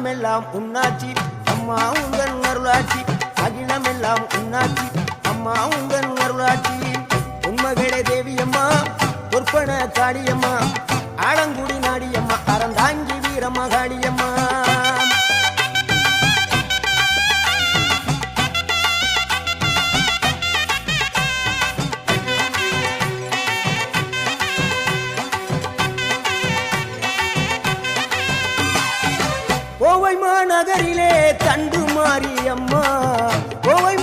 அகிலமெல்லாம் உன்னாட்சி அம்மா உந்தன் அருளாட்சி அகிலமெல்லாம் உன்னாட்சி அம்மா உந்தன் அருளாட்சி உண்மகளே தேவியம்மா பொற்பன காளியம்மா ஆலங்குடி நாடியம்மா அறந்தாங்கி வீரம்மா காளியம்மா கோவை மாநகரிலே தண்டு மாரியம்மா கோவை